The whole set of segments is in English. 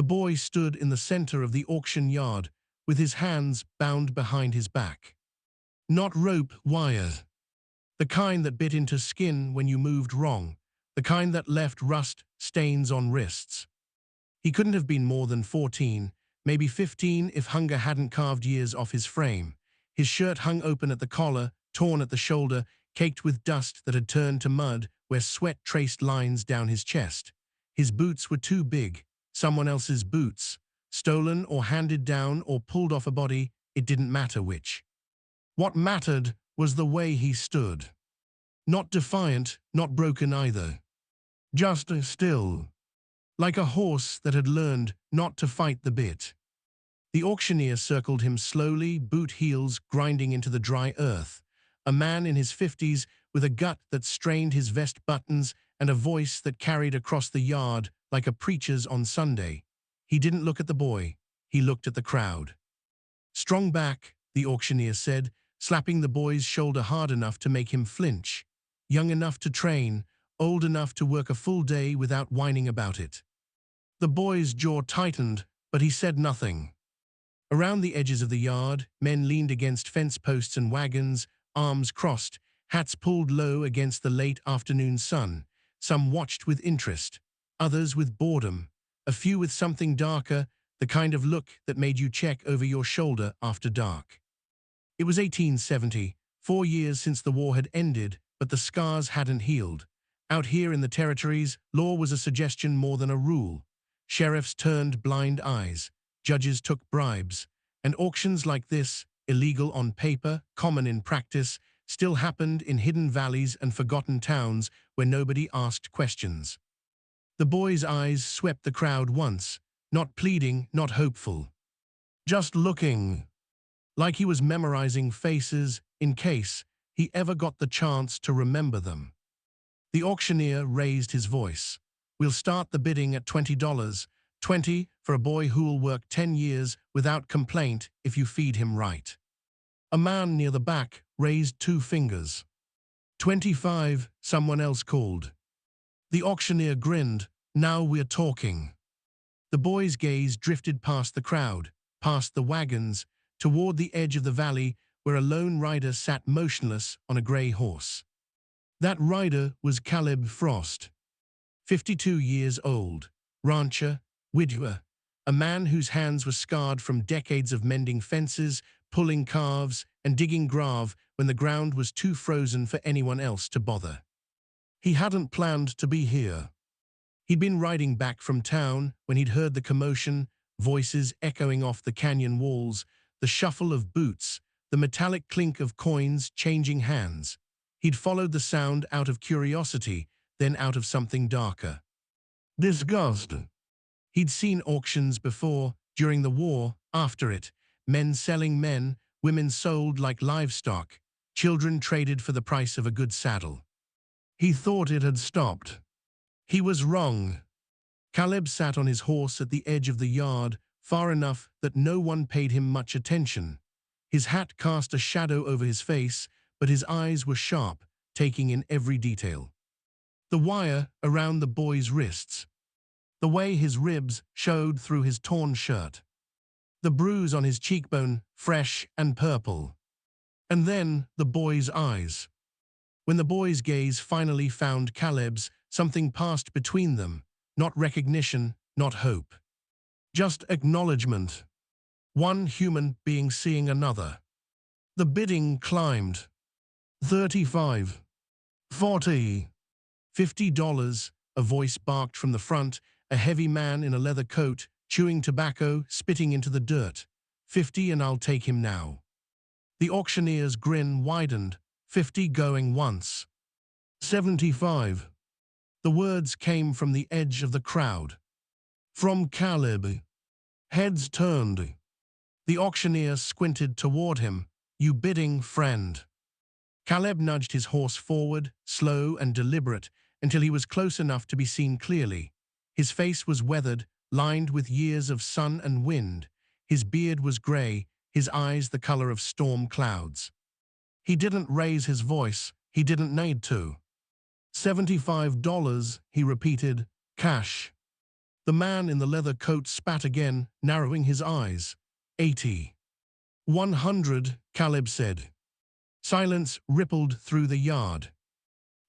The boy stood in the center of the auction yard, with his hands bound behind his back. Not rope, wire. The kind that bit into skin when you moved wrong. The kind that left rust stains on wrists. He couldn't have been more than 14, maybe 15 if hunger hadn't carved years off his frame. His shirt hung open at the collar, torn at the shoulder, caked with dust that had turned to mud where sweat traced lines down his chest. His boots were too big, someone else's boots. Stolen or handed down or pulled off a body, it didn't matter which. What mattered was the way he stood. Not defiant, not broken either. Just still. Like a horse that had learned not to fight the bit. The auctioneer circled him slowly, boot heels grinding into the dry earth. A man in his 50s with a gut that strained his vest buttons and a voice that carried across the yard like a preacher's on Sunday. He didn't look at the boy. He looked at the crowd. Strong back, the auctioneer said, slapping the boy's shoulder hard enough to make him flinch. Young enough to train, old enough to work a full day without whining about it. The boy's jaw tightened, but he said nothing. Around the edges of the yard, men leaned against fence posts and wagons, arms crossed, hats pulled low against the late afternoon sun. Some watched with interest, others with boredom, a few with something darker, the kind of look that made you check over your shoulder after dark. It was 1870, 4 years since the war had ended, but the scars hadn't healed. Out here in the territories, law was a suggestion more than a rule. Sheriffs turned blind eyes, judges took bribes, and auctions like this, illegal on paper, common in practice, still happened in hidden valleys and forgotten towns where nobody asked questions. The boy's eyes swept the crowd once, not pleading, not hopeful. Just looking, like he was memorizing faces in case he ever got the chance to remember them. The auctioneer raised his voice. We'll start the bidding at $20, 20 for a boy who'll work 10 years without complaint if you feed him right. A man near the back raised 2 fingers. 25, someone else called. The auctioneer grinned. Now we're talking. The boy's gaze drifted past the crowd, past the wagons, toward the edge of the valley where a lone rider sat motionless on a gray horse. That rider was Caleb Frost. 52 years old, rancher, widower, a man whose hands were scarred from decades of mending fences, pulling calves, and digging gravel when the ground was too frozen for anyone else to bother. He hadn't planned to be here. He'd been riding back from town when he'd heard the commotion, voices echoing off the canyon walls, the shuffle of boots, the metallic clink of coins changing hands. He'd followed the sound out of curiosity, then out of something darker. Disgust. He'd seen auctions before, during the war, after it, men selling men, women sold like livestock, children traded for the price of a good saddle. He thought it had stopped. He was wrong. Caleb sat on his horse at the edge of the yard, far enough that no one paid him much attention. His hat cast a shadow over his face, but his eyes were sharp, taking in every detail. The wire around the boy's wrists. The way his ribs showed through his torn shirt. The bruise on his cheekbone, fresh and purple. And then the boy's eyes. When the boy's gaze finally found Caleb's, something passed between them. Not recognition, not hope. Just acknowledgement. One human being seeing another. The bidding climbed. 35. 40. $50, a voice barked from the front, a heavy man in a leather coat, chewing tobacco, spitting into the dirt. 50 and I'll take him now. The auctioneer's grin widened, 50 going once. 75. The words came from the edge of the crowd. From Caleb. Heads turned. The auctioneer squinted toward him. You bidding friend. Caleb nudged his horse forward, slow and deliberate, until he was close enough to be seen clearly. His face was weathered, lined with years of sun and wind. His beard was gray, his eyes the color of storm clouds. He didn't raise his voice, he didn't need to. $75, he repeated, cash. The man in the leather coat spat again, narrowing his eyes. 80. 100, Caleb said. Silence rippled through the yard.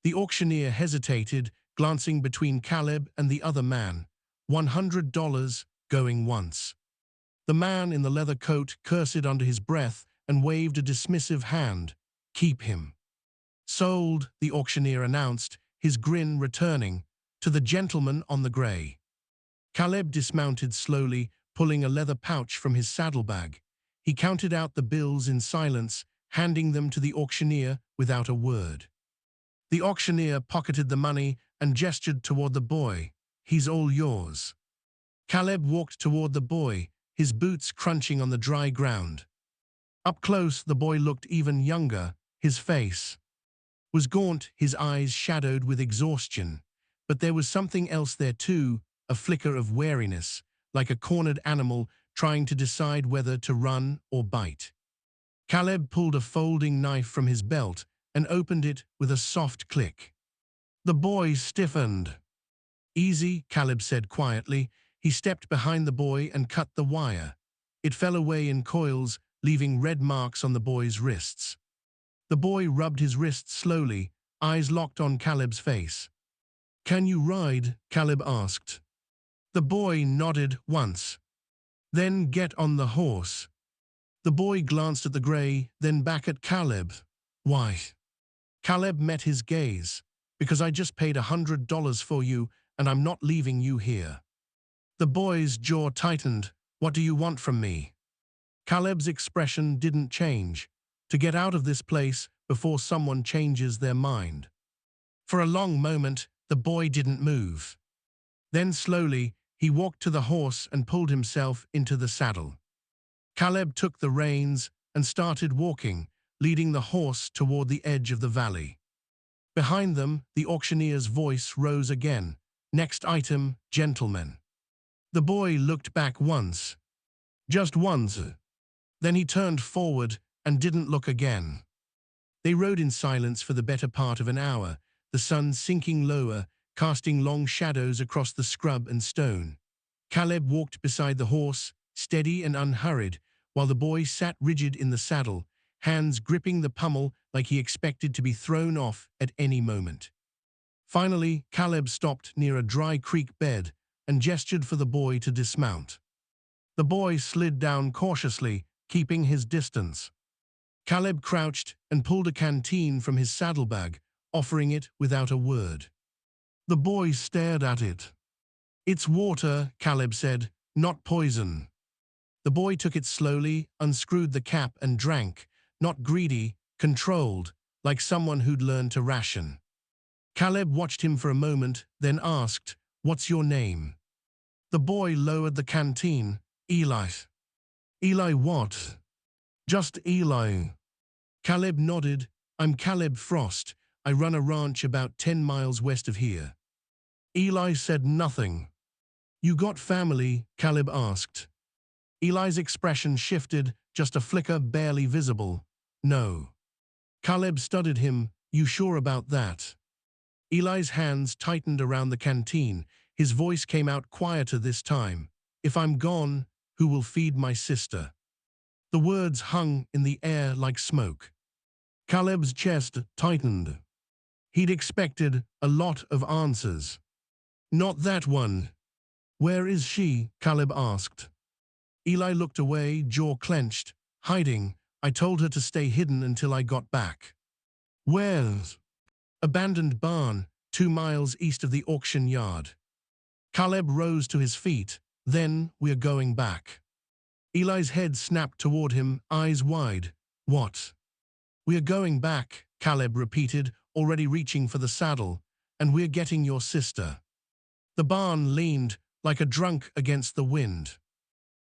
The auctioneer hesitated, glancing between Caleb and the other man. $100, going once. The man in the leather coat cursed under his breath and waved a dismissive hand. Keep him. Sold, the auctioneer announced, his grin returning, to the gentleman on the grey. Caleb dismounted slowly, pulling a leather pouch from his saddlebag. He counted out the bills in silence, handing them to the auctioneer without a word. The auctioneer pocketed the money and gestured toward the boy. He's all yours. Caleb walked toward the boy, his boots crunching on the dry ground. Up close, the boy looked even younger. His face was gaunt, his eyes shadowed with exhaustion. But there was something else there too, a flicker of wariness, like a cornered animal trying to decide whether to run or bite. Caleb pulled a folding knife from his belt and opened it with a soft click. The boy stiffened. Easy, Caleb said quietly. He stepped behind the boy and cut the wire. It fell away in coils, leaving red marks on the boy's wrists. The boy rubbed his wrists slowly, eyes locked on Caleb's face. Can you ride? Caleb asked. The boy nodded once. Then get on the horse. The boy glanced at the grey, then back at Caleb. Why? Caleb met his gaze. Because I just paid $100 for you, and I'm not leaving you here. The boy's jaw tightened. What do you want from me? Caleb's expression didn't change. To get out of this place before someone changes their mind. For a long moment, the boy didn't move. Then slowly, he walked to the horse and pulled himself into the saddle. Caleb took the reins and started walking, leading the horse toward the edge of the valley. Behind them, the auctioneer's voice rose again. Next item, gentlemen. The boy looked back once. Just once. Then he turned forward and didn't look again. They rode in silence for the better part of an hour, the sun sinking lower, casting long shadows across the scrub and stone. Caleb walked beside the horse, steady and unhurried, while the boy sat rigid in the saddle, hands gripping the pommel like he expected to be thrown off at any moment. Finally, Caleb stopped near a dry creek bed and gestured for the boy to dismount. The boy slid down cautiously, keeping his distance. Caleb crouched and pulled a canteen from his saddlebag, offering it without a word. The boy stared at it. It's water, Caleb said, not poison. The boy took it slowly, unscrewed the cap and drank, not greedy, controlled, like someone who'd learned to ration. Caleb watched him for a moment, then asked, "What's your name?" The boy lowered the canteen. Eli. Eli what? Just Eli. Caleb nodded. I'm Caleb Frost. I run a ranch about 10 miles west of here. Eli said nothing. You got family? Caleb asked. Eli's expression shifted, just a flicker barely visible. No. Caleb studied him. You sure about that? Eli's hands tightened around the canteen. His voice came out quieter this time. If I'm gone, who will feed my sister? The words hung in the air like smoke. Caleb's chest tightened. He'd expected a lot of answers. Not that one. Where is she? Caleb asked. Eli looked away, jaw clenched. Hiding. I told her to stay hidden until I got back. Where's? Abandoned barn, 2 miles east of the auction yard. Caleb rose to his feet. Then we're going back. Eli's head snapped toward him, eyes wide. What? We're going back, Caleb repeated, already reaching for the saddle. And we're getting your sister. The barn leaned like a drunk against the wind.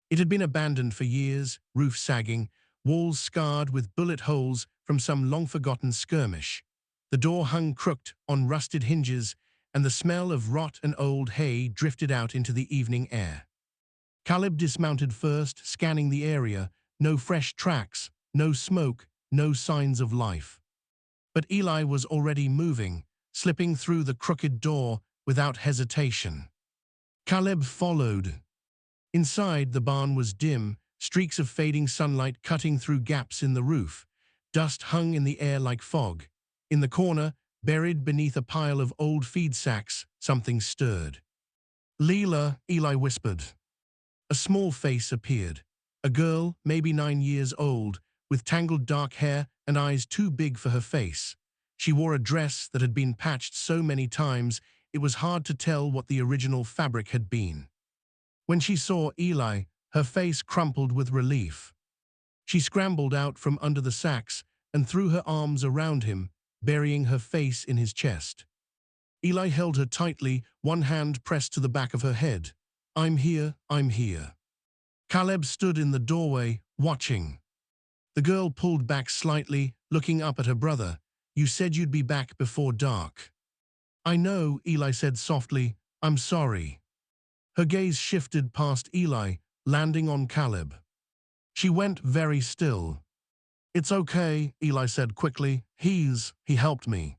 It had been abandoned for years, roof sagging, walls scarred with bullet holes from some long-forgotten skirmish. The door hung crooked on rusted hinges, and the smell of rot and old hay drifted out into the evening air. Caleb dismounted first, scanning the area. No fresh tracks, no smoke, no signs of life. But Eli was already moving, slipping through the crooked door without hesitation. Caleb followed. Inside, the barn was dim, streaks of fading sunlight cutting through gaps in the roof. Dust hung in the air like fog. In the corner, buried beneath a pile of old feed sacks, something stirred. Leela, Eli whispered. A small face appeared. A girl, maybe 9 years old, with tangled dark hair and eyes too big for her face. She wore a dress that had been patched so many times it was hard to tell what the original fabric had been. When she saw Eli, her face crumpled with relief. She scrambled out from under the sacks and threw her arms around him, burying her face in his chest. Eli held her tightly, one hand pressed to the back of her head. "I'm here, I'm here." Caleb stood in the doorway, watching. The girl pulled back slightly, looking up at her brother. "You said you'd be back before dark." "I know," Eli said softly. "I'm sorry." Her gaze shifted past Eli, landing on Caleb. She went very still. "It's okay," Eli said quickly. He helped me."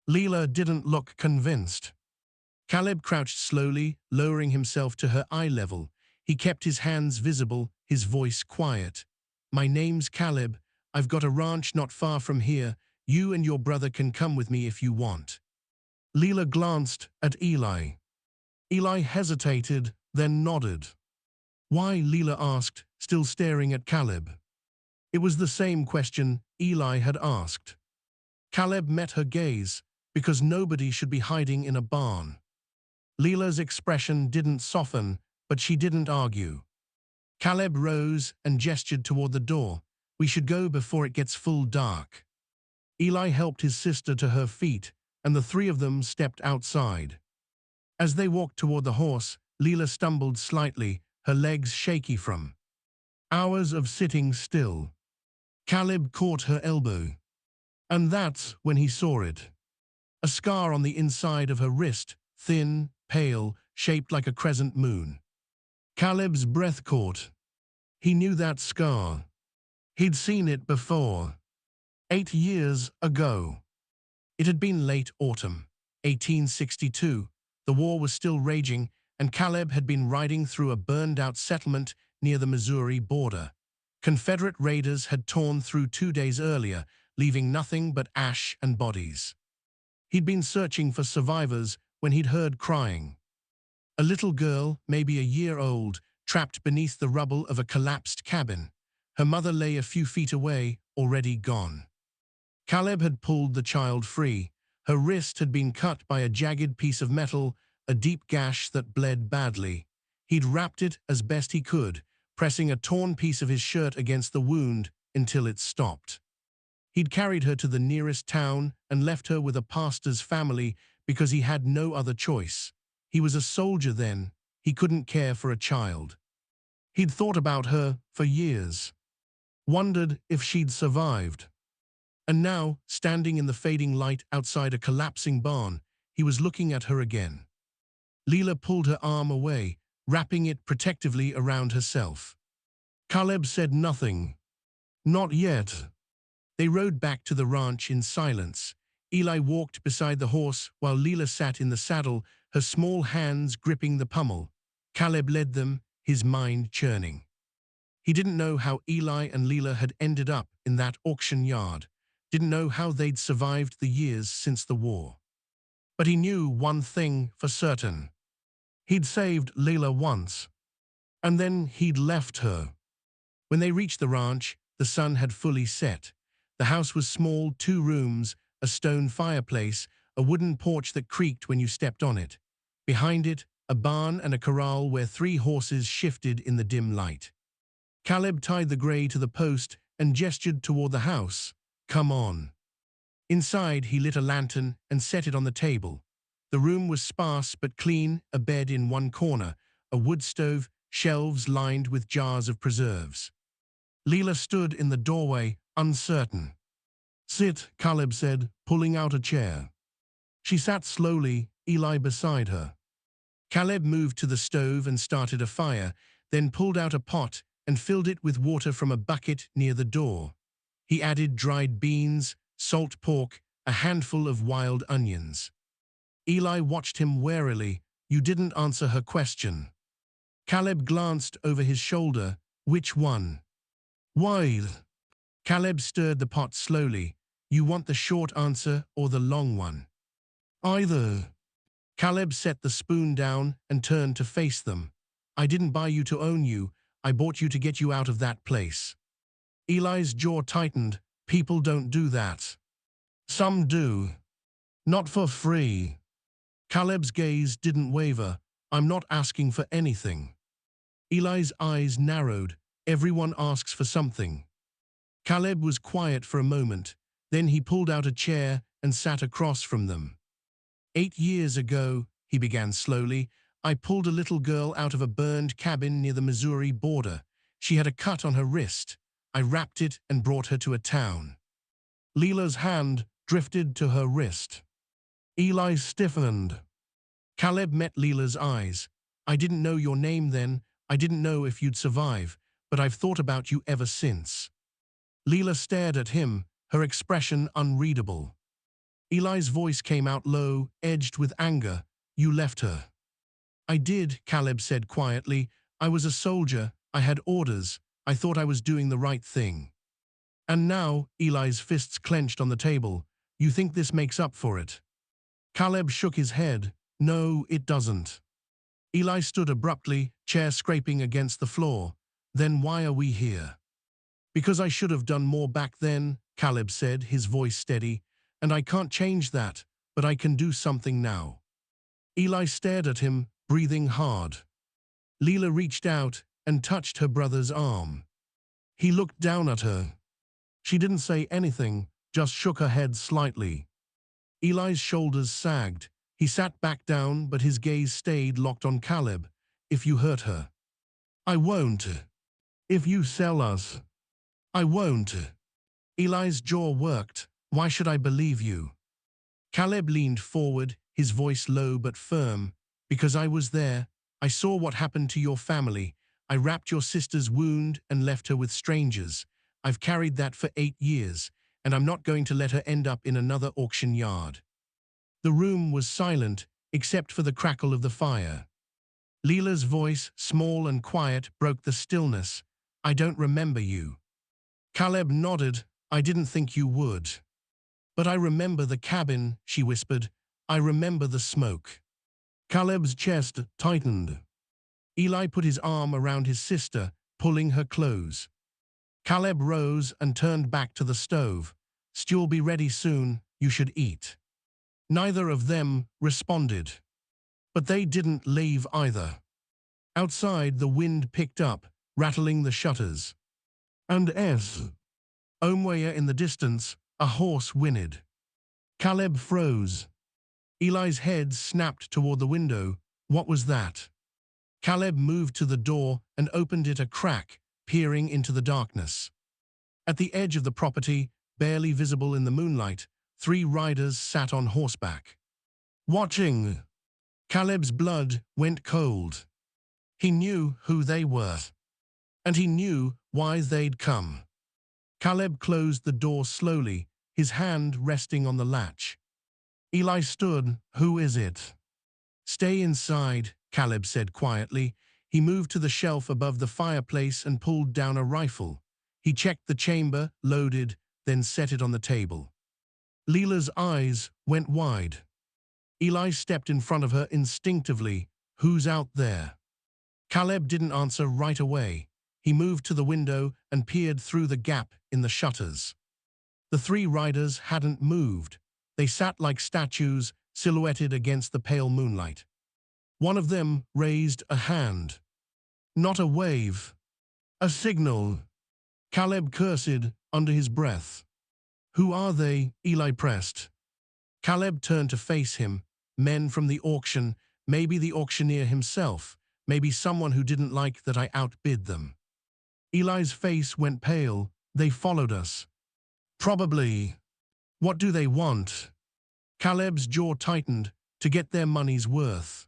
Leela didn't look convinced. Caleb crouched slowly, lowering himself to her eye level. He kept his hands visible, his voice quiet. "My name's Caleb. I've got a ranch not far from here. You and your brother can come with me if you want." Leela glanced at Eli. Eli hesitated, then nodded. "Why?" Leela asked, still staring at Caleb. It was the same question Eli had asked. Caleb met her gaze, because nobody should be hiding in a barn. Leela's expression didn't soften, but she didn't argue. Caleb rose and gestured toward the door. "We should go before it gets full dark." Eli helped his sister to her feet, and the three of them stepped outside. As they walked toward the horse, Leela stumbled slightly, her legs shaky from hours of sitting still. Caleb caught her elbow. And that's when he saw it. A scar on the inside of her wrist, thin, pale, shaped like a crescent moon. Caleb's breath caught. He knew that scar. He'd seen it before. 8 years ago. It had been late autumn, 1862. The war was still raging, and Caleb had been riding through a burned-out settlement near the Missouri border. Confederate raiders had torn through 2 days earlier, leaving nothing but ash and bodies. He'd been searching for survivors when he'd heard crying. A little girl, maybe a year old, trapped beneath the rubble of a collapsed cabin. Her mother lay a few feet away, already gone. Caleb had pulled the child free. Her wrist had been cut by a jagged piece of metal, a deep gash that bled badly. He'd wrapped it as best he could, pressing a torn piece of his shirt against the wound until it stopped. He'd carried her to the nearest town and left her with a pastor's family because he had no other choice. He was a soldier then. He couldn't care for a child. He'd thought about her for years. Wondered if she'd survived. And now, standing in the fading light outside a collapsing barn, he was looking at her again. Leela pulled her arm away, wrapping it protectively around herself. Caleb said nothing. Not yet. They rode back to the ranch in silence. Eli walked beside the horse while Leela sat in the saddle, her small hands gripping the pommel. Caleb led them, his mind churning. He didn't know how Eli and Leela had ended up in that auction yard, didn't know how they'd survived the years since the war. But he knew one thing for certain. He'd saved Leela once, and then he'd left her. When they reached the ranch, the sun had fully set. The house was small, 2 rooms, a stone fireplace, a wooden porch that creaked when you stepped on it. Behind it, a barn and a corral where 3 horses shifted in the dim light. Caleb tied the gray to the post and gestured toward the house. "Come on." Inside, he lit a lantern and set it on the table. The room was sparse but clean, a bed in one corner, a wood stove, shelves lined with jars of preserves. Leela stood in the doorway, uncertain. "Sit," Caleb said, pulling out a chair. She sat slowly, Eli beside her. Caleb moved to the stove and started a fire, then pulled out a pot and filled it with water from a bucket near the door. He added dried beans, salt pork, a handful of wild onions. Eli watched him warily, You didn't answer her question. Caleb glanced over his shoulder. Which one? Why? Caleb stirred the pot slowly. You want the short answer or the long one? Either. Caleb set the spoon down and turned to face them. I didn't buy you to own you. I bought you to get you out of that place. Eli's jaw tightened. People don't do that. Some do. Not for free. Caleb's gaze didn't waver. I'm not asking for anything. Eli's eyes narrowed. Everyone asks for something. Caleb was quiet for a moment. Then he pulled out a chair and sat across from them. 8 years ago, he began slowly, I pulled a little girl out of a burned cabin near the Missouri border. She had a cut on her wrist. I wrapped it and brought her to a town. Leela's hand drifted to her wrist. Eli stiffened. Caleb met Leela's eyes. I didn't know your name then. I didn't know if you'd survive, but I've thought about you ever since. Leela stared at him, her expression unreadable. Eli's voice came out low, edged with anger. You left her. I did, Caleb said quietly. I was a soldier. I had orders. I thought I was doing the right thing. And now, Eli's fists clenched on the table. You think this makes up for it? Caleb shook his head. No, it doesn't. Eli stood abruptly, chair scraping against the floor. Then why are we here? Because I should have done more back then, Caleb said, his voice steady. And I can't change that, but I can do something now. Eli stared at him, breathing hard. Leela reached out and touched her brother's arm. He looked down at her. She didn't say anything, just shook her head slightly. Eli's shoulders sagged. He sat back down, but his gaze stayed locked on Caleb. If you hurt her. I won't. If you sell us. I won't. Eli's jaw worked. Why should I believe you? Caleb leaned forward, his voice low but firm. Because I was there. I saw what happened to your family. I wrapped your sister's wound and left her with strangers. I've carried that for 8 years, and I'm not going to let her end up in another auction yard. The room was silent, except for the crackle of the fire. Leela's voice, small and quiet, broke the stillness. I don't remember you. Caleb nodded. I didn't think you would. But I remember the cabin, she whispered. I remember the smoke. Caleb's chest tightened. Eli put his arm around his sister, pulling her close. Caleb rose and turned back to the stove. Stew'll be ready soon. You should eat. Neither of them responded. But they didn't leave either. Outside, the wind picked up, rattling the shutters. And somewhere in the distance, a horse whinnied. Caleb froze. Eli's head snapped toward the window. What was that? Caleb moved to the door and opened it a crack, peering into the darkness. At the edge of the property, barely visible in the moonlight, 3 riders sat on horseback. Watching. Caleb's blood went cold. He knew who they were. And he knew why they'd come. Caleb closed the door slowly, his hand resting on the latch. Eli stood. Who is it? Stay inside, Caleb said quietly. He moved to the shelf above the fireplace and pulled down a rifle. He checked the chamber, loaded, then set it on the table. Leela's eyes went wide. Eli stepped in front of her instinctively. Who's out there? Caleb didn't answer right away. He moved to the window and peered through the gap in the shutters. The 3 riders hadn't moved. They sat like statues, silhouetted against the pale moonlight. One of them raised a hand. Not a wave. A signal. Caleb cursed under his breath. Who are they? Eli pressed. Caleb turned to face him. Men from the auction, maybe the auctioneer himself, maybe someone who didn't like that I outbid them. Eli's face went pale. They followed us. Probably. What do they want? Caleb's jaw tightened. To get their money's worth.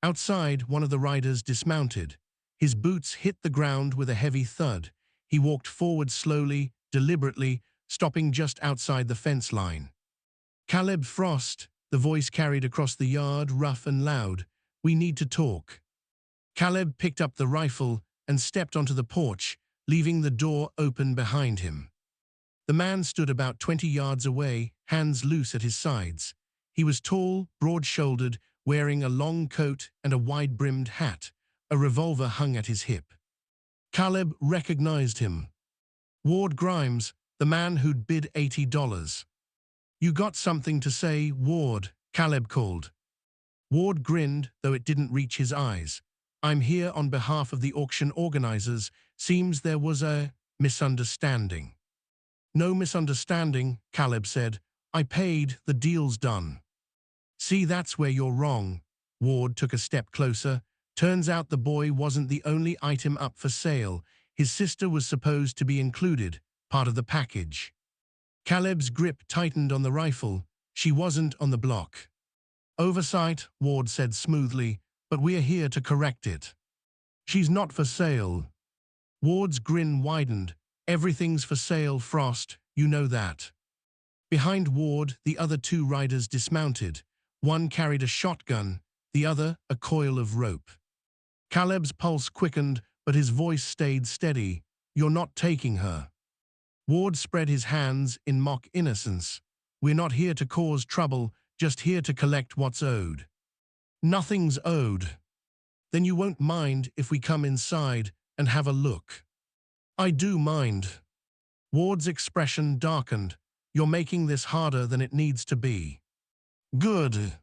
Outside, one of the riders dismounted. His boots hit the ground with a heavy thud. He walked forward slowly, deliberately, stopping just outside the fence line. Caleb Frost, the voice carried across the yard, rough and loud. We need to talk. Caleb picked up the rifle and stepped onto the porch, leaving the door open behind him. The man stood about 20 yards away, hands loose at his sides. He was tall, broad-shouldered, wearing a long coat and a wide-brimmed hat. A revolver hung at his hip. Caleb recognized him. Ward Grimes, the man who'd bid $80. "You got something to say, Ward?" Caleb called. Ward grinned, though it didn't reach his eyes. "I'm here on behalf of the auction organizers. Seems there was a misunderstanding." "No misunderstanding," Caleb said. "I paid, the deal's done." "See, that's where you're wrong." Ward took a step closer. "Turns out the boy wasn't the only item up for sale. His sister was supposed to be included, part of the package." Caleb's grip tightened on the rifle. "She wasn't on the block." "Oversight," Ward said smoothly, "but we're here to correct it." "She's not for sale." Ward's grin widened. "Everything's for sale, Frost, you know that." Behind Ward, the other two riders dismounted. One carried a shotgun, the other a coil of rope. Caleb's pulse quickened, but his voice stayed steady. "You're not taking her." Ward spread his hands in mock innocence. "We're not here to cause trouble, just here to collect what's owed." "Nothing's owed." "Then you won't mind if we come inside and have a look?" "I do mind." Ward's expression darkened. "You're making this harder than it needs to be." "Good."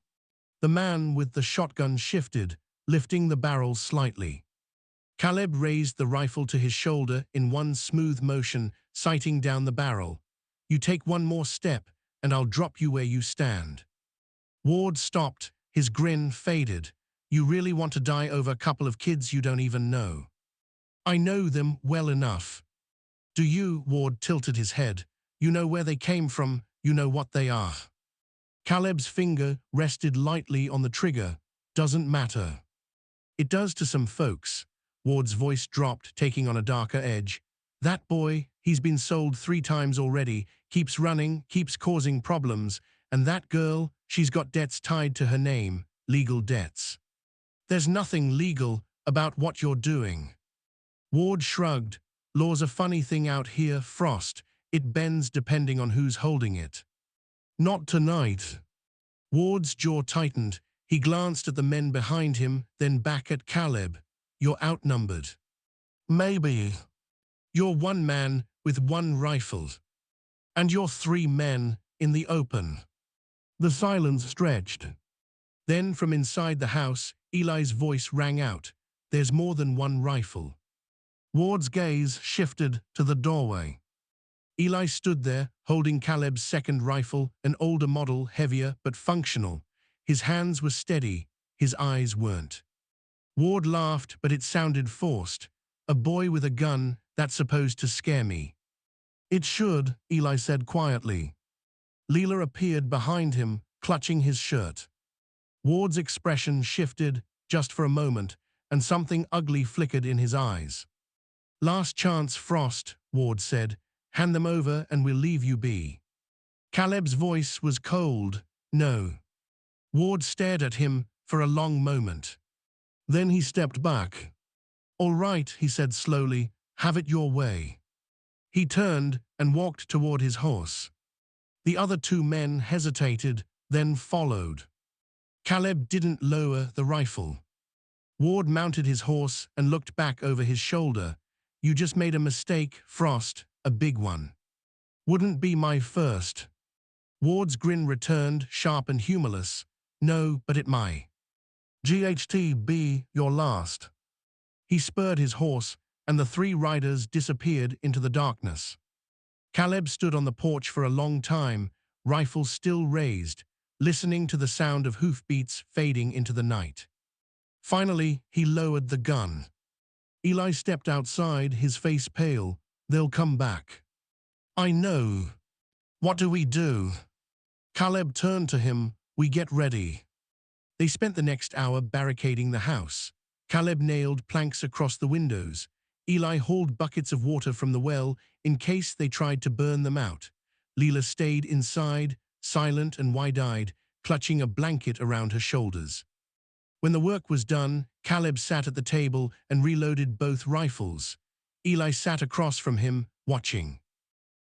The man with the shotgun shifted, lifting the barrel slightly. Caleb raised the rifle to his shoulder in one smooth motion, sighting down the barrel. "You take one more step, and I'll drop you where you stand." Ward stopped, his grin faded. "You really want to die over a couple of kids you don't even know?" "I know them well enough." "Do you?" Ward tilted his head. "You know where they came from, you know what they are." Caleb's finger rested lightly on the trigger. "Doesn't matter." "It does to some folks." Ward's voice dropped, taking on a darker edge. "That boy, he's been sold 3 times already, keeps running, keeps causing problems. And that girl, she's got debts tied to her name, legal debts." "There's nothing legal about what you're doing." Ward shrugged. "Law's a funny thing out here, Frost. It bends depending on who's holding it." "Not tonight." Ward's jaw tightened. He glanced at the men behind him, then back at Caleb. "You're outnumbered." "Maybe." "You're one man with one rifle. And you're 3 men in the open." The silence stretched. Then from inside the house, Eli's voice rang out. "There's more than one rifle." Ward's gaze shifted to the doorway. Eli stood there, holding Caleb's second rifle, an older model, heavier but functional. His hands were steady, his eyes weren't. Ward laughed, but it sounded forced. "A boy with a gun, that's supposed to scare me." "It should," Eli said quietly. Leela appeared behind him, clutching his shirt. Ward's expression shifted, just for a moment, and something ugly flickered in his eyes. "Last chance, Frost," Ward said. "Hand them over and we'll leave you be." Caleb's voice was cold. "No." Ward stared at him for a long moment. Then he stepped back. "All right," he said slowly, "have it your way." He turned and walked toward his horse. The other 2 men hesitated, then followed. Caleb didn't lower the rifle. Ward mounted his horse and looked back over his shoulder. "You just made a mistake, Frost, a big one." "Wouldn't be my first." Ward's grin returned, sharp and humorless. "No, but it might. GHTB, your last." He spurred his horse, and the 3 riders disappeared into the darkness. Caleb stood on the porch for a long time, rifle still raised, listening to the sound of hoofbeats fading into the night. Finally, he lowered the gun. Eli stepped outside, his face pale. "They'll come back." "I know. What do we do?" Caleb turned to him. "We get ready." They spent the next hour barricading the house. Caleb nailed planks across the windows. Eli hauled buckets of water from the well in case they tried to burn them out. Leela stayed inside, silent and wide-eyed, clutching a blanket around her shoulders. When the work was done, Caleb sat at the table and reloaded both rifles. Eli sat across from him, watching.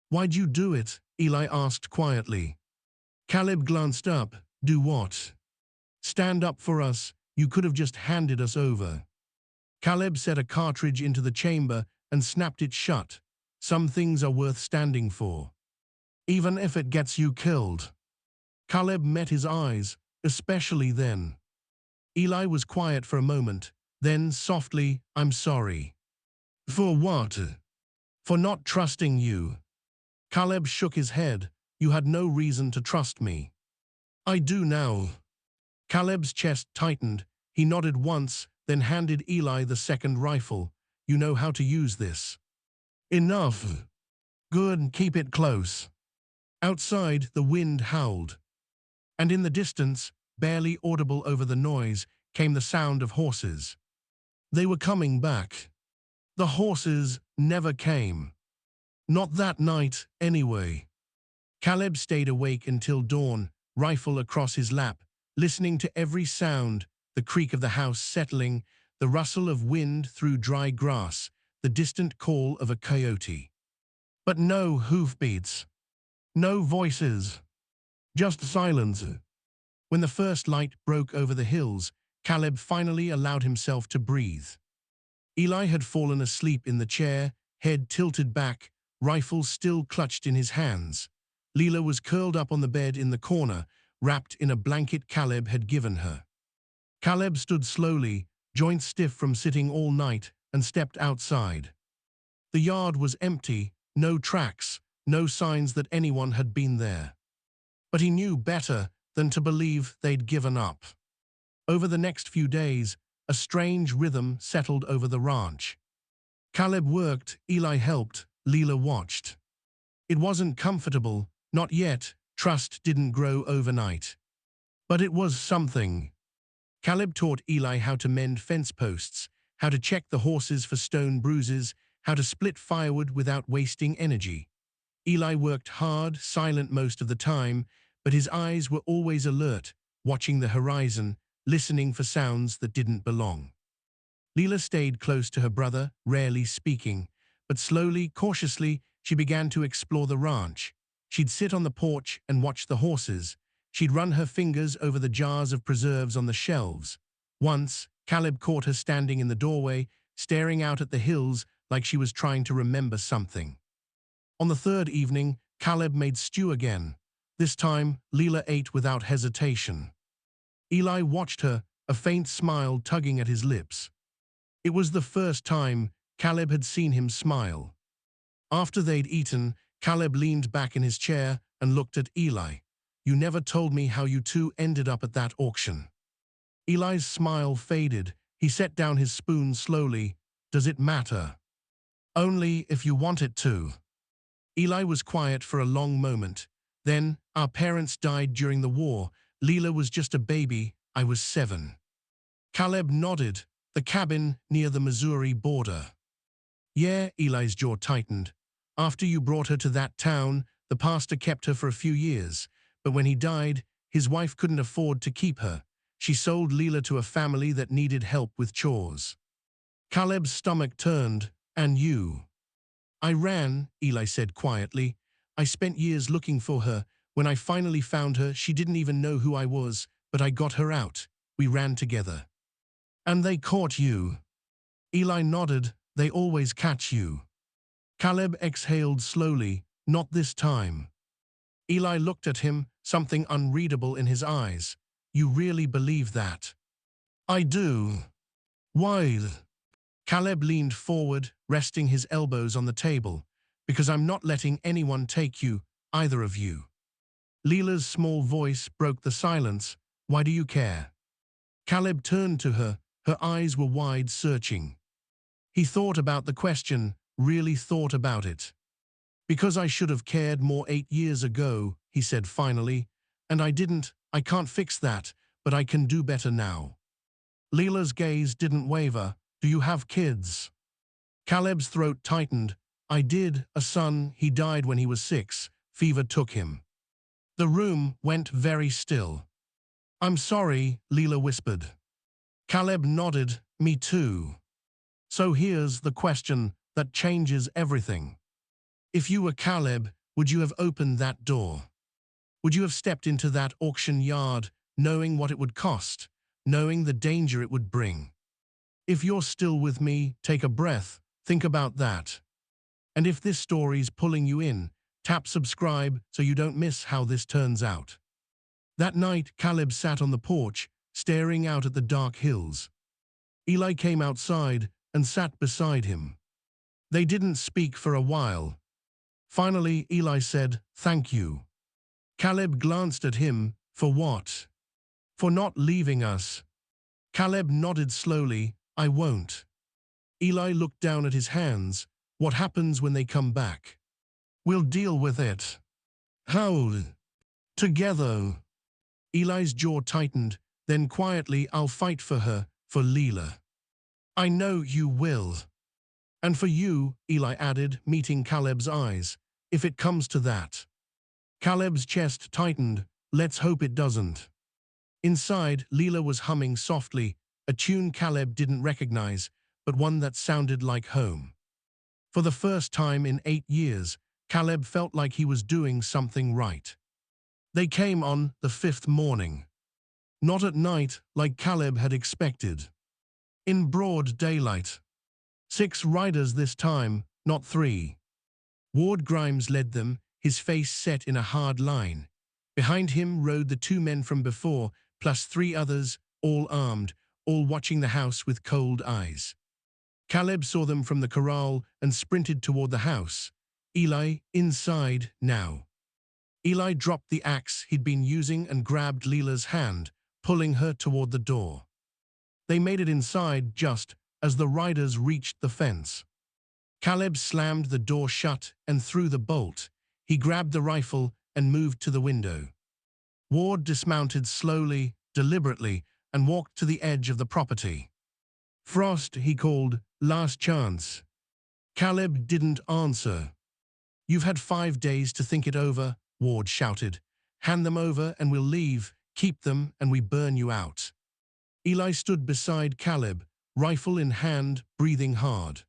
"Why'd you do it?" Eli asked quietly. Caleb glanced up. "Do what?" "Stand up for us. You could have just handed us over." Caleb set a cartridge into the chamber and snapped it shut. "Some things are worth standing for, even if it gets you killed." Caleb met his eyes, especially then. Eli was quiet for a moment, then softly, "I'm sorry." "For what?" "For not trusting you." Caleb shook his head. "You had no reason to trust me." "I do now." Caleb's chest tightened. He nodded once, then handed Eli the second rifle. "You know how to use this." "Enough." "Good, keep it close." Outside, the wind howled. And in the distance, barely audible over the noise, came the sound of horses. They were coming back. The horses never came. Not that night, anyway. Caleb stayed awake until dawn, rifle across his lap, listening to every sound, the creak of the house settling, the rustle of wind through dry grass, the distant call of a coyote. But no hoofbeats. No voices. Just silence. When the first light broke over the hills, Caleb finally allowed himself to breathe. Eli had fallen asleep in the chair, head tilted back, rifle still clutched in his hands. Leela was curled up on the bed in the corner, wrapped in a blanket Caleb had given her. Caleb stood slowly, joints stiff from sitting all night, and stepped outside. The yard was empty, no tracks, no signs that anyone had been there. But he knew better than to believe they'd given up. Over the next few days, a strange rhythm settled over the ranch. Caleb worked, Eli helped, Leela watched. It wasn't comfortable, not yet. Trust didn't grow overnight. But it was something. Caleb taught Eli how to mend fence posts, how to check the horses for stone bruises, how to split firewood without wasting energy. Eli worked hard, silent most of the time, but his eyes were always alert, watching the horizon, listening for sounds that didn't belong. Leela stayed close to her brother, rarely speaking, but slowly, cautiously, she began to explore the ranch. She'd sit on the porch and watch the horses. She'd run her fingers over the jars of preserves on the shelves. Once, Caleb caught her standing in the doorway, staring out at the hills like she was trying to remember something. On the third evening, Caleb made stew again. This time, Leela ate without hesitation. Eli watched her, a faint smile tugging at his lips. It was the first time Caleb had seen him smile. After they'd eaten, Caleb leaned back in his chair and looked at Eli. "You never told me how you two ended up at that auction." Eli's smile faded. He set down his spoon slowly. "Does it matter?" "Only if you want it to." Eli was quiet for a long moment. Then, "Our parents died during the war. Leela was just a baby. I was 7. Caleb nodded. "The cabin near the Missouri border." "Yeah," Eli's jaw tightened. "After you brought her to that town, the pastor kept her for a few years. But when he died, his wife couldn't afford to keep her. She sold Leela to a family that needed help with chores." Caleb's stomach turned. "And you?" "I ran," Eli said quietly. "I spent years looking for her. When I finally found her, she didn't even know who I was, but I got her out. We ran together." "And they caught you?" Eli nodded. "They always catch you." Caleb exhaled slowly. "Not this time." Eli looked at him, something unreadable in his eyes. "You really believe that?" "I do." "Why?" Caleb leaned forward, resting his elbows on the table. "Because I'm not letting anyone take you, either of you." Leela's small voice broke the silence. "Why do you care?" Caleb turned to her. Her eyes were wide, searching. He thought about the question, really thought about it. "Because I should have cared more 8 years ago," he said finally. "And I didn't. I can't fix that, but I can do better now." Leela's gaze didn't waver. "Do you have kids?" Caleb's throat tightened. "I did, a son. He died when he was 6. Fever took him." The room went very still. "I'm sorry," Leela whispered. Caleb nodded, me too. So here's the question that changes everything. If you were Caleb, would you have opened that door? Would you have stepped into that auction yard, knowing what it would cost, knowing the danger it would bring? If you're still with me, take a breath, think about that. And if this story's pulling you in, tap subscribe so you don't miss how this turns out. That night, Caleb sat on the porch, staring out at the dark hills. Eli came outside and sat beside him. They didn't speak for a while. Finally, Eli said, "Thank you." Caleb glanced at him. For what? For not leaving us. Caleb nodded slowly. I won't. Eli looked down at his hands. What happens when they come back? We'll deal with it. How? Together. Eli's jaw tightened. Then quietly, I'll fight for her, for Leela. I know you will. And for you, Eli added, meeting Caleb's eyes, if it comes to that. Caleb's chest tightened. Let's hope it doesn't. Inside, Leela was humming softly, a tune Caleb didn't recognize, but one that sounded like home. For the first time in 8 years, Caleb felt like he was doing something right. They came on the 5th morning. Not at night, like Caleb had expected. In broad daylight. 6 riders this time, not 3. Ward Grimes led them, his face set in a hard line. Behind him rode the 2 men from before, plus 3 others, all armed, all watching the house with cold eyes. Caleb saw them from the corral and sprinted toward the house. Eli, inside, now. Eli dropped the axe he'd been using and grabbed Leela's hand, pulling her toward the door. They made it inside just as the riders reached the fence. Caleb slammed the door shut and threw the bolt. He grabbed the rifle and moved to the window. Ward dismounted slowly, deliberately, and walked to the edge of the property. Frost, he called, last chance. Caleb didn't answer. You've had 5 days to think it over, Ward shouted. Hand them over and we'll leave, keep them and we burn you out. Eli stood beside Caleb, rifle in hand, breathing hard.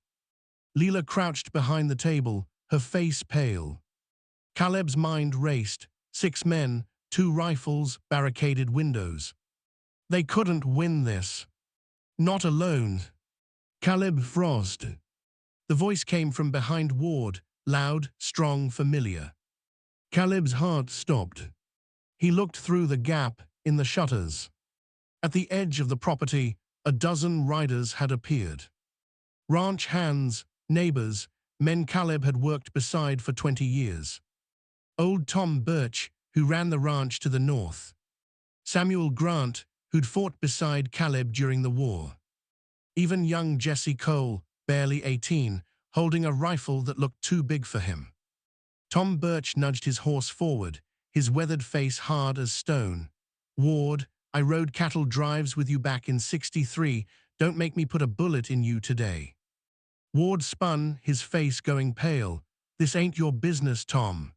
Leela crouched behind the table, her face pale. Caleb's mind raced. 6 men, 2 rifles, barricaded windows. They couldn't win this. Not alone. Caleb Frost. The voice came from behind Ward, loud, strong, familiar. Caleb's heart stopped. He looked through the gap in the shutters. At the edge of the property, a dozen riders had appeared. Ranch hands, neighbors, men Caleb had worked beside for 20 years. Old Tom Birch, who ran the ranch to the north. Samuel Grant, who'd fought beside Caleb during the war. Even young Jesse Cole, barely 18, holding a rifle that looked too big for him. Tom Birch nudged his horse forward, his weathered face hard as stone. Ward, I rode cattle drives with you back in '63. Don't make me put a bullet in you today. Ward spun, his face going pale. This ain't your business, Tom.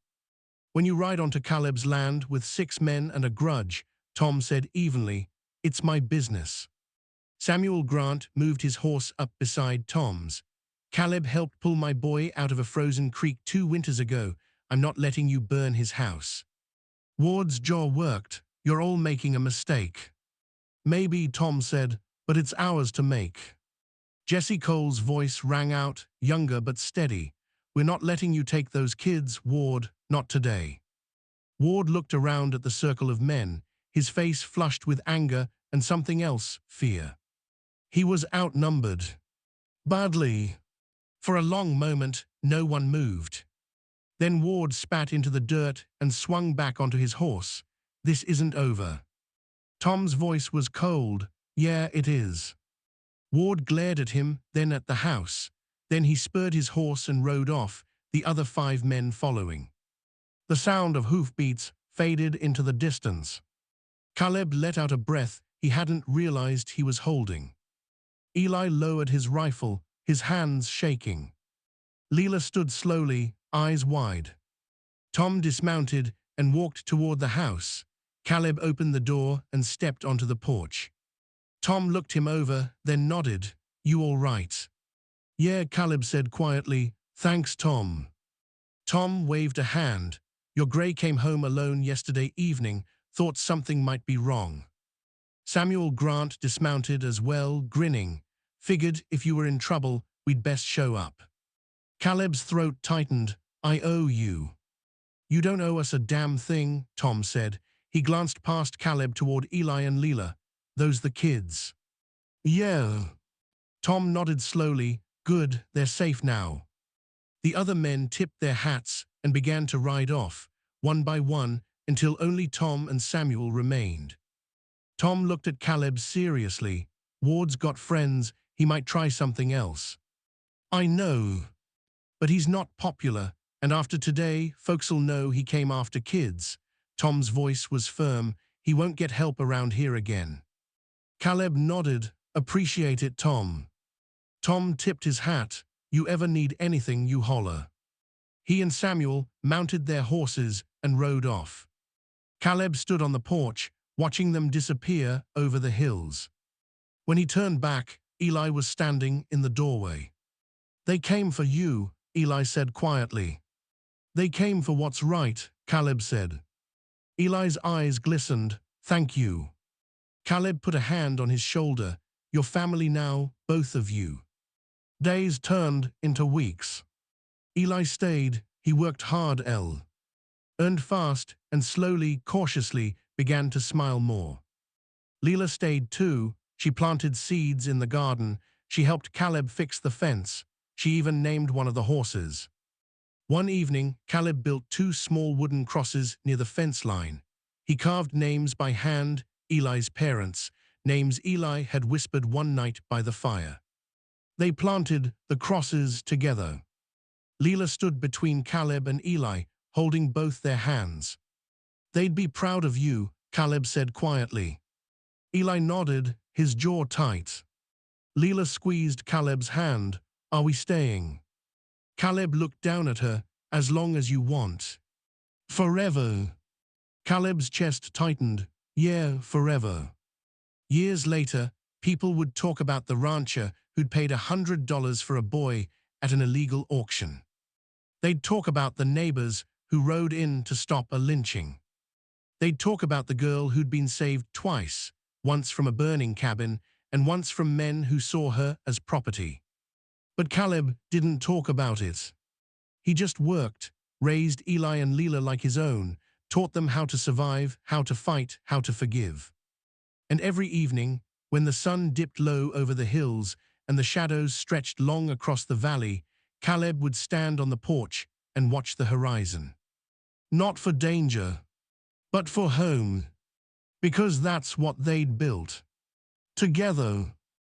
When you ride onto Caleb's land with 6 men and a grudge, Tom said evenly, it's my business. Samuel Grant moved his horse up beside Tom's. Caleb helped pull my boy out of a frozen creek 2 winters ago. I'm not letting you burn his house. Ward's jaw worked. You're all making a mistake. Maybe, Tom said, but it's ours to make. Jesse Cole's voice rang out, younger but steady. We're not letting you take those kids, Ward, not today. Ward looked around at the circle of men, his face flushed with anger and something else, fear. He was outnumbered. Badly. For a long moment, no one moved. Then Ward spat into the dirt and swung back onto his horse. This isn't over. Tom's voice was cold. Yeah, it is. Ward glared at him, then at the house. Then he spurred his horse and rode off, the other 5 men following. The sound of hoofbeats faded into the distance. Caleb let out a breath he hadn't realized he was holding. Eli lowered his rifle, his hands shaking. Leela stood slowly, eyes wide. Tom dismounted and walked toward the house. Caleb opened the door and stepped onto the porch. Tom looked him over, then nodded. You all right? Yeah, Caleb said quietly. Thanks, Tom. Tom waved a hand. Your Gray came home alone yesterday evening, thought something might be wrong. Samuel Grant dismounted as well, grinning. Figured if you were in trouble, we'd best show up. Caleb's throat tightened. I owe you. You don't owe us a damn thing, Tom said. He glanced past Caleb toward Eli and Leela. Those the kids. Yeah. Tom nodded slowly. Good, they're safe now. The other men tipped their hats and began to ride off, one by one, until only Tom and Samuel remained. Tom looked at Caleb seriously. Ward's got friends, he might try something else. I know. But he's not popular, and after today, folks'll know he came after kids. Tom's voice was firm. He won't get help around here again. Caleb nodded. Appreciate it, Tom. Tom tipped his hat. You ever need anything, you holler. He and Samuel mounted their horses and rode off. Caleb stood on the porch, watching them disappear over the hills. When he turned back, Eli was standing in the doorway. They came for you, Eli said quietly. They came for what's right, Caleb said. Eli's eyes glistened. Thank you. Caleb put a hand on his shoulder. Your family now, both of you. Days turned into weeks. Eli stayed. He worked hard, earned fast, and slowly, cautiously, began to smile more. Leela stayed too. She planted seeds in the garden. She helped Caleb fix the fence. She even named one of the horses. One evening, Caleb built 2 small wooden crosses near the fence line. He carved names by hand, Eli's parents, names Eli had whispered one night by the fire. They planted the crosses together. Leela stood between Caleb and Eli, holding both their hands. They'd be proud of you, Caleb said quietly. Eli nodded, his jaw tight. Leela squeezed Caleb's hand. Are we staying? Caleb looked down at her. As long as you want. Forever. Caleb's chest tightened. Yeah, forever. Years later, people would talk about the rancher who'd paid $100 for a boy at an illegal auction. They'd talk about the neighbors who rode in to stop a lynching. They'd talk about the girl who'd been saved twice, once from a burning cabin and once from men who saw her as property. But Caleb didn't talk about it. He just worked, raised Eli and Leela like his own, taught them how to survive, how to fight, how to forgive. And every evening, when the sun dipped low over the hills and the shadows stretched long across the valley, Caleb would stand on the porch and watch the horizon. Not for danger, but for home. Because that's what they'd built. Together.